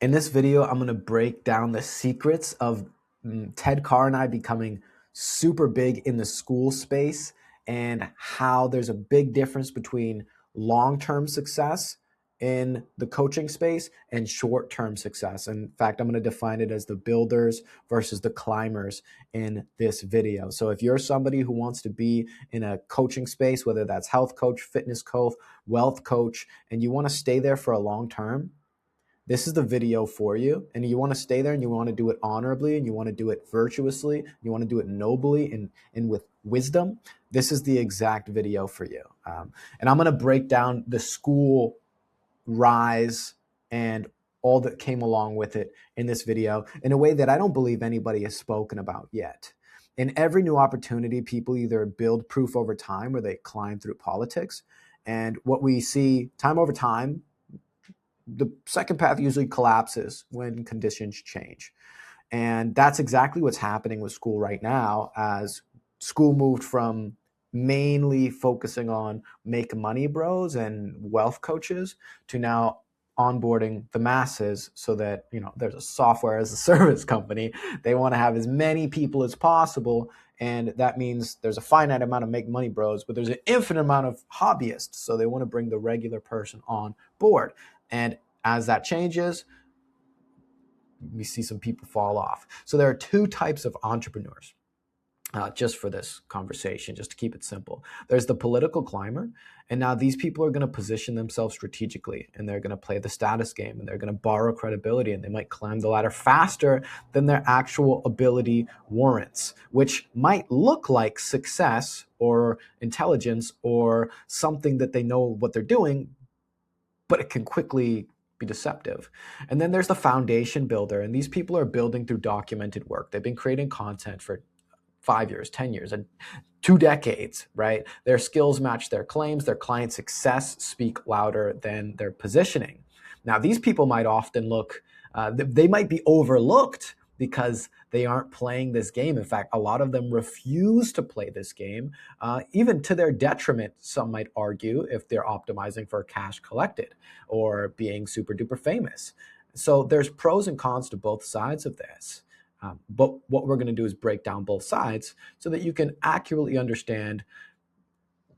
In this video, I'm going to break down the secrets of Ted Carr and I becoming super big in the school space and how there's a big difference between long-term success in the coaching space and short-term success. In fact, I'm going to define it as the builders versus the climbers in this video. So if you're somebody who wants to be in a coaching space, whether that's health coach, fitness coach, wealth coach, and you want to stay there for a long term, this is the video for you. And you want to stay there and you want to do it honorably and you want to do it virtuously. You want to do it nobly and with wisdom. This is the exact video for you. And I'm going to break down the school rise and all that came along with it in this video in a way that I don't believe anybody has spoken about yet. In every new opportunity, people either build proof over time or they climb through politics. And what we see time over time, the second path usually collapses when conditions change. And that's exactly what's happening with school right now, as school moved from mainly focusing on make money bros and wealth coaches to now onboarding the masses so that, there's a software as a service company. They want to have as many people as possible. And that means there's a finite amount of make money bros, but there's an infinite amount of hobbyists. So they want to bring the regular person on board. And as that changes, we see some people fall off. So there are two types of entrepreneurs, just for this conversation, just to keep it simple. There's the political climber, and now these people are going to position themselves strategically, and they're going to play the status game, and they're going to borrow credibility, and they might climb the ladder faster than their actual ability warrants, which might look like success or intelligence or something that they know what they're doing, but it can quickly be deceptive. And then there's the foundation builder, and these people are building through documented work. They've been creating content for 5 years, 10 years, and 2 decades, right? Their skills match their claims. Their client success speak louder than their positioning. Now, these people might often look, they might be overlooked because they aren't playing this game. In fact, a lot of them refuse to play this game, even to their detriment, some might argue, if they're optimizing for cash collected or being super duper famous. So there's pros and cons to both sides of this. But what we're going to do is break down both sides so that you can accurately understand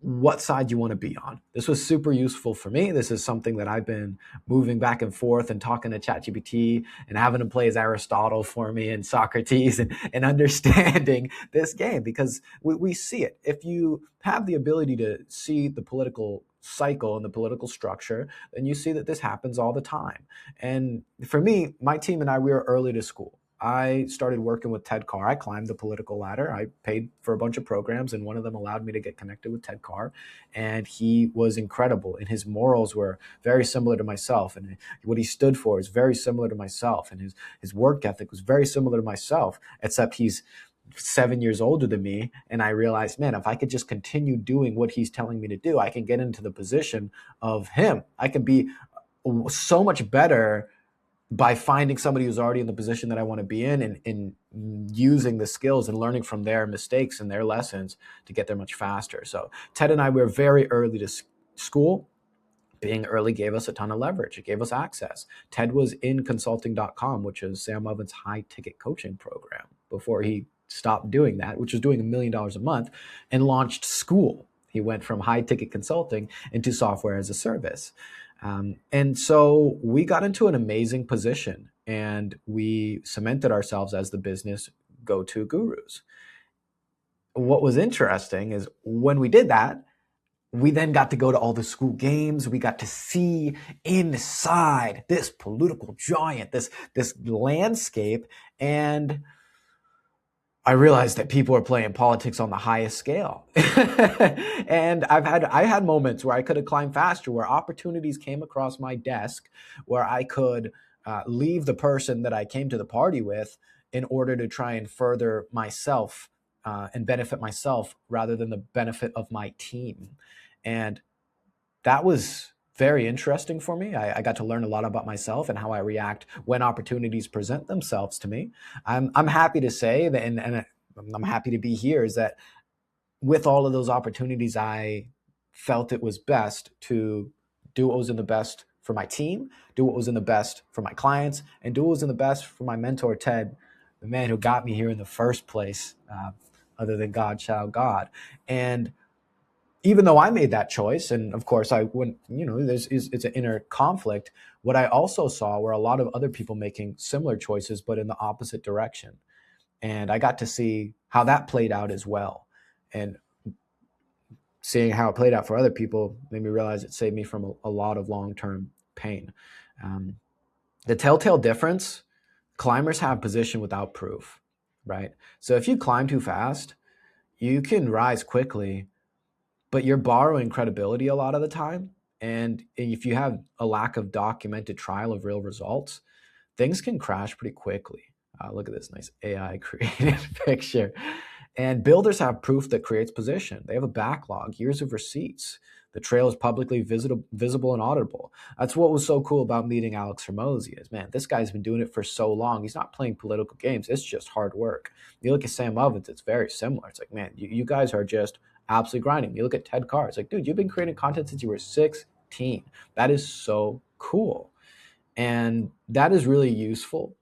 what side you want to be on. This was super useful for me. This is something that I've been moving back and forth and talking to ChatGPT and having him play as Aristotle for me and Socrates and understanding this game, because we see it. If you have the ability to see the political cycle and the political structure, then you see that this happens all the time. And for me, my team and I, we were early to school. I started working with Ted Carr. I climbed the political ladder. I paid for a bunch of programs, and one of them allowed me to get connected with Ted Carr. And he was incredible, and his morals were very similar to myself. And what he stood for is very similar to myself. And his work ethic was very similar to myself, except he's 7 years older than me. And I realized, man, if I could just continue doing what he's telling me to do, I can get into the position of him. I can be so much better by finding somebody who's already in the position that I want to be in and using the skills and learning from their mistakes and their lessons to get there much faster. So Ted and I were very early to school. Being early gave us a ton of leverage. It gave us access. Ted was in consulting.com, which is Sam Oven's high ticket coaching program, before he stopped doing that, which was doing $1 million a month, and launched School. He went from high ticket consulting into software as a service. And so we got into an amazing position, and we cemented ourselves as the business go-to gurus. What was interesting is when we did that, we then got to go to all the school games. We got to see inside this political giant, this landscape. And I realized that people are playing politics on the highest scale. And I had moments where I could have climbed faster, where opportunities came across my desk, where I could leave the person that I came to the party with in order to try and further myself and benefit myself rather than the benefit of my team. And that was very interesting for me. I got to learn a lot about myself and how I react when opportunities present themselves to me. I'm happy to say that, and I'm happy to be here, is that with all of those opportunities, I felt it was best to do what was in the best for my team, do what was in the best for my clients, and do what was in the best for my mentor, Ted, the man who got me here in the first place, other than God, shout God. And even though I made that choice, and of course I wouldn't, it's an inner conflict. What I also saw were a lot of other people making similar choices, but in the opposite direction. And I got to see how that played out as well. And seeing how it played out for other people made me realize it saved me from a lot of long-term pain. The telltale difference, climbers have position without proof, right? So if you climb too fast, you can rise quickly, but you're borrowing credibility a lot of the time. And if you have a lack of documented trial of real results, things can crash pretty quickly. Look at this nice AI created picture. And builders have proof that creates position. They have a backlog, years of receipts. The trail is publicly visible and auditable. That's what was so cool about meeting Alex Hormozi is, man, this guy's been doing it for so long. He's not playing political games. It's just hard work. You look at Sam Ovens, it's very similar. It's like, man, you guys are just absolutely grinding. You look at Ted Carr. It's like, dude, you've been creating content since you were 16. That is so cool. And that is really useful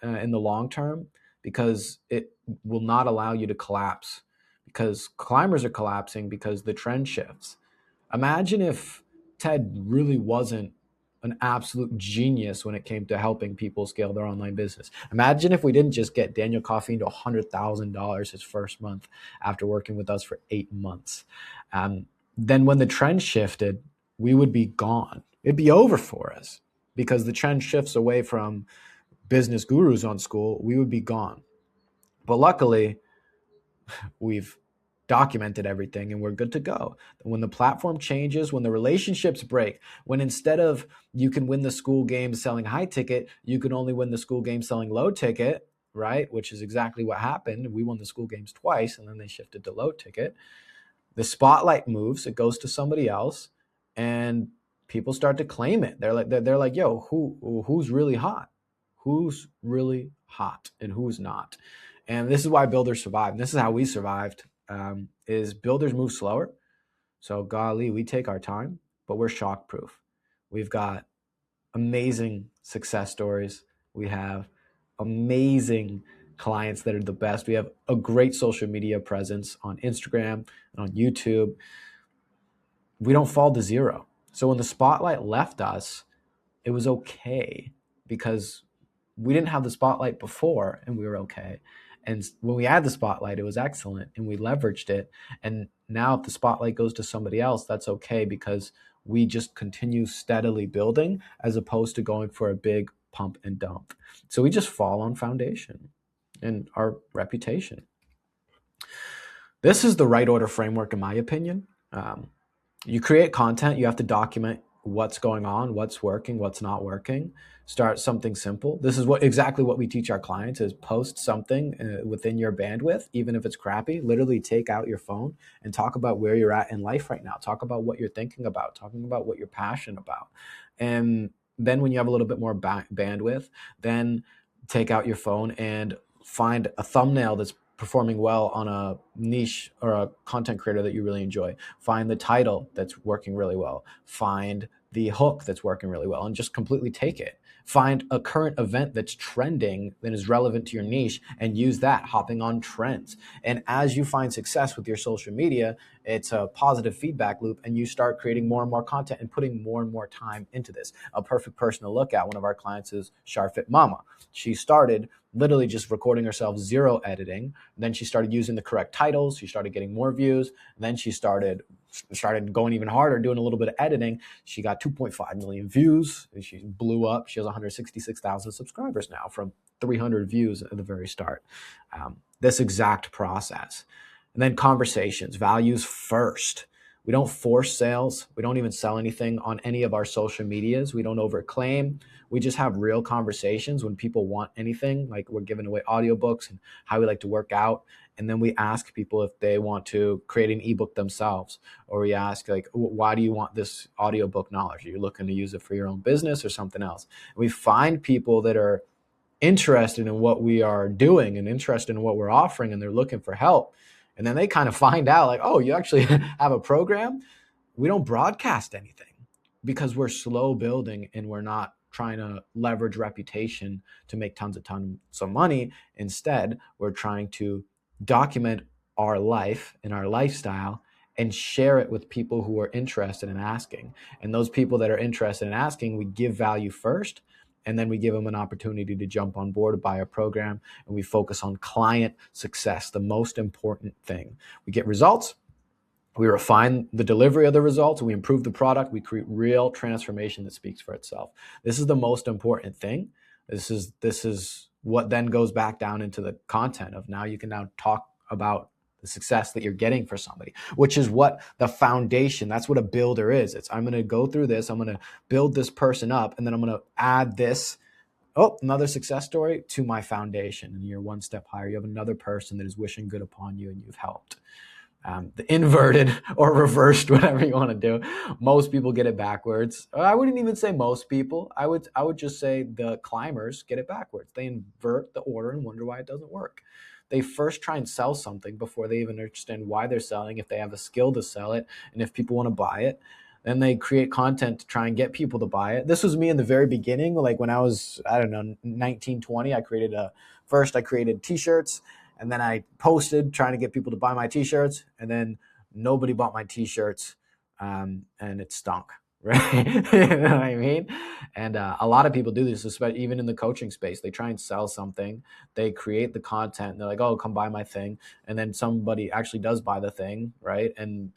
in the long term because it will not allow you to collapse, because climbers are collapsing because the trend shifts. Imagine if Ted really wasn't an absolute genius when it came to helping people scale their online business. Imagine if we didn't just get Daniel Coffey into $100,000 his first month after working with us for 8 months. Then when the trend shifted, we would be gone. It'd be over for us because the trend shifts away from business gurus on school. We would be gone. But luckily, we've documented everything and we're good to go. When the platform changes, when the relationships break, when instead of you can win the school game selling high ticket, you can only win the school game selling low ticket, right? Which is exactly what happened. We won the school games twice and then they shifted to low ticket. The spotlight moves, it goes to somebody else and people start to claim it. They're like, yo, who's really hot? Who's really hot and who's not? And this is why builders survive. And this is how we survived. Is builders move slower. So golly, we take our time, but we're shock proof. We've got amazing success stories. We have amazing clients that are the best. We have a great social media presence on Instagram and on YouTube. We don't fall to zero. So when the spotlight left us, it was okay because we didn't have the spotlight before and we were okay. And when we had the spotlight, it was excellent and we leveraged it. And now if the spotlight goes to somebody else, that's okay because we just continue steadily building as opposed to going for a big pump and dump. So we just fall on foundation and our reputation. This is the right order framework, in my opinion. You create content, you have to document what's going on, what's working, what's not working. Start something simple. This is exactly what we teach our clients is post something within your bandwidth, even if it's crappy. Literally take out your phone and talk about where you're at in life right now. Talk about what you're thinking about, talking about what you're passionate about. And then when you have a little bit more bandwidth, then take out your phone and find a thumbnail that's performing well on a niche or a content creator that you really enjoy. Find the title that's working really well. Find the hook that's working really well and just completely take it. Find a current event that's trending that is relevant to your niche and use that, hopping on trends. And as you find success with your social media, it's a positive feedback loop and you start creating more and more content and putting more and more time into this. A perfect person to look at, one of our clients is Sharfit Mama. She started literally just recording herself, zero editing. Then she started using the correct titles. She started getting more views. And then she started going even harder, doing a little bit of editing. She got 2.5 million views. She blew up. She has 166,000 subscribers now from 300 views at the very start. This exact process. And then conversations, values first. We don't force sales. We don't even sell anything on any of our social medias. We don't overclaim. We just have real conversations when people want anything, like we're giving away audiobooks and how we like to work out. And then we ask people if they want to create an ebook themselves, or we ask like, why do you want this audiobook knowledge? Are you looking to use it for your own business or something else? And we find people that are interested in what we are doing and interested in what we're offering, and they're looking for help. And then they kind of find out like, oh, you actually have a program? We don't broadcast anything. because we're slow building and we're not trying to leverage reputation to make tons of money. Instead, we're trying to document our life and our lifestyle and share it with people who are interested in asking. And those people that are interested in asking, we give value first, and then we give them an opportunity to jump on board, buy a program, and we focus on client success, the most important thing. We get results, we refine the delivery of the results, we improve the product, we create real transformation that speaks for itself. This is the most important thing. This is what then goes back down into the content of now you can now talk about the success that you're getting for somebody, which is what the foundation, that's what a builder is. It's, I'm going to go through this, I'm going to build this person up, and then I'm going to add this, another success story to my foundation. And you're one step higher. You have another person that is wishing good upon you and you've helped. The inverted or reversed, whatever you want to do. Most people get it backwards. I wouldn't even say most people. I would just say the climbers get it backwards. They invert the order and wonder why it doesn't work. They first try and sell something before they even understand why they're selling, if they have a skill to sell it, and if people want to buy it. Then they create content to try and get people to buy it. This was me in the very beginning, like when I was, 19, 20, I created t-shirts, and then I posted trying to get people to buy my t-shirts, and then nobody bought my t-shirts, and it stunk, right? You know what I mean? And a lot of people do this, especially even in the coaching space. They try and sell something, they create the content, and they're like, oh, come buy my thing. And then somebody actually does buy the thing, right? And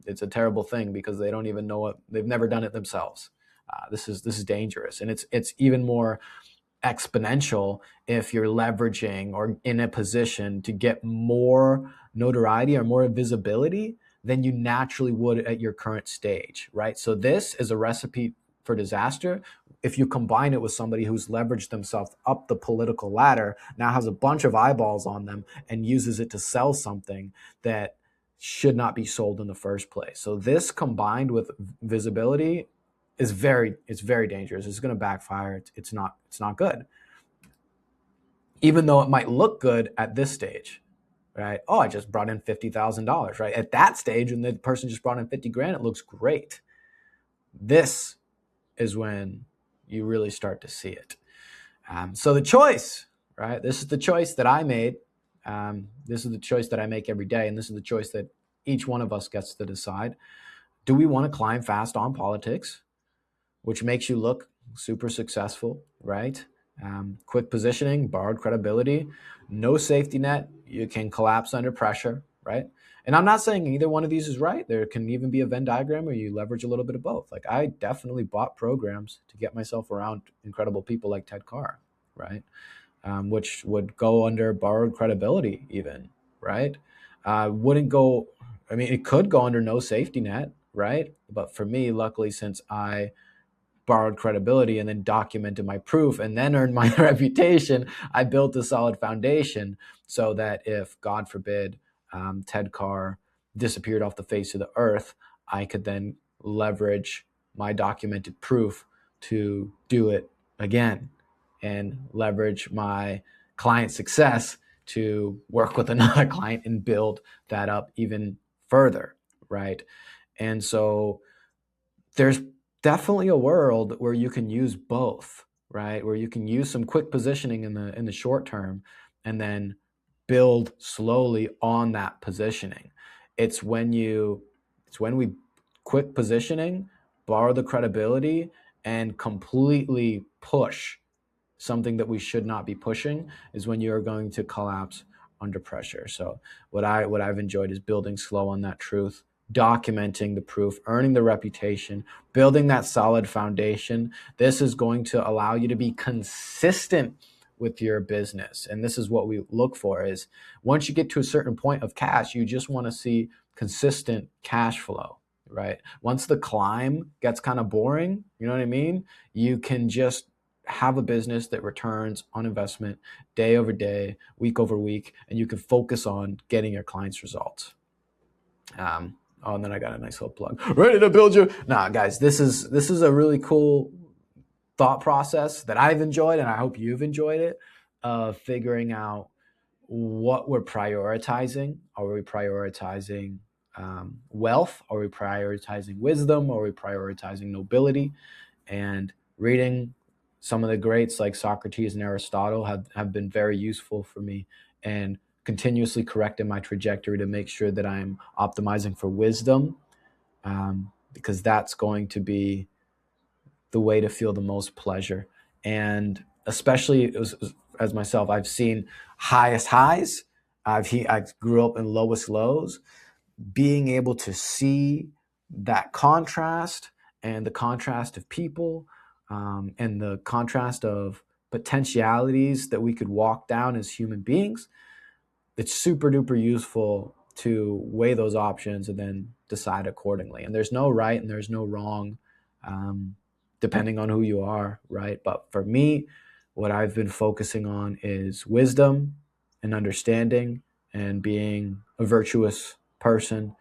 it's a terrible thing because they don't even know what, they've never done it themselves. This is dangerous. And it's even more exponential if you're leveraging or in a position to get more notoriety or more visibility than you naturally would at your current stage, right? So this is a recipe for disaster. If you combine it with somebody who's leveraged themselves up the political ladder, now has a bunch of eyeballs on them and uses it to sell something that should not be sold in the first place. So this combined with visibility it's very dangerous. It's going to backfire. It's not good. Even though it might look good at this stage, right? Oh, I just brought in $50,000, right? At that stage, when the person just brought in 50 grand, it looks great. This is when you really start to see it. So the choice, right? This is the choice that I made. This is the choice that I make every day. And this is the choice that each one of us gets to decide. Do we want to climb fast on politics, which makes you look super successful, right? Quick positioning, borrowed credibility, no safety net, you can collapse under pressure, right? And I'm not saying either one of these is right. There can even be a Venn diagram where you leverage a little bit of both. Like I definitely bought programs to get myself around incredible people like Ted Carr, right? Which would go under borrowed credibility even, right? It could go under no safety net, right? But for me, luckily, since I borrowed credibility and then documented my proof and then earned my reputation, I built a solid foundation so that if, God forbid, Ted Carr disappeared off the face of the earth, I could then leverage my documented proof to do it again and leverage my client success to work with another client and build that up even further, right? And so there's definitely a world where you can use both, right? Where you can use some quick positioning in the short term and then build slowly on that positioning. It's when we quick positioning, borrow the credibility, and completely push something that we should not be pushing is when you are going to collapse under pressure. So what I've enjoyed is building slow on that truth, documenting the proof, earning the reputation, building that solid foundation. This is going to allow you to be consistent with your business. And this is what we look for is once you get to a certain point of cash, you just want to see consistent cash flow, right? Once the climb gets kind of boring, you know what I mean? You can just have a business that returns on investment day over day, week over week, and you can focus on getting your clients results. And then I got a nice little plug. Ready to build your... Nah, guys, this is a really cool thought process that I've enjoyed, and I hope you've enjoyed it, of figuring out what we're prioritizing. Are we prioritizing wealth? Are we prioritizing wisdom? Are we prioritizing nobility? And reading some of the greats like Socrates and Aristotle have been very useful for me, and continuously correcting my trajectory to make sure that I'm optimizing for wisdom, because that's going to be the way to feel the most pleasure. And especially as myself, I've seen highest highs. I grew up in lowest lows. Being able to see that contrast, and the contrast of people, and the contrast of potentialities that we could walk down as human beings, it's super duper useful to weigh those options and then decide accordingly. And there's no right and there's no wrong, depending on who you are, right? But for me, what I've been focusing on is wisdom and understanding, and being a virtuous person,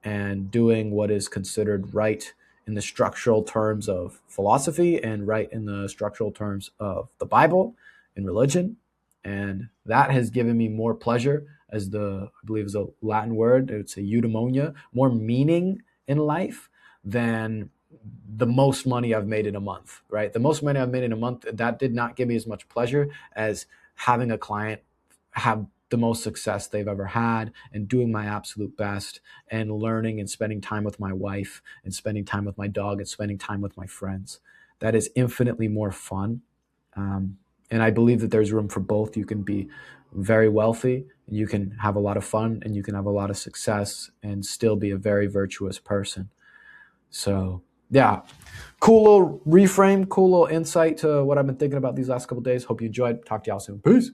and doing what is considered right in the structural terms of philosophy, and right in the structural terms of the Bible and religion. And that has given me more pleasure, as I believe is a Latin word, it's a eudaimonia, more meaning in life than the most money I've made in a month, right? The most money I've made in a month, that did not give me as much pleasure as having a client have the most success they've ever had, and doing my absolute best, and learning and spending time with my wife, and spending time with my dog, and spending time with my friends. That is infinitely more fun. And I believe that there's room for both. You can be very wealthy, and you can have a lot of fun, and you can have a lot of success, and still be a very virtuous person. So yeah, cool little reframe, cool little insight to what I've been thinking about these last couple of days. Hope you enjoyed. Talk to y'all soon. Peace.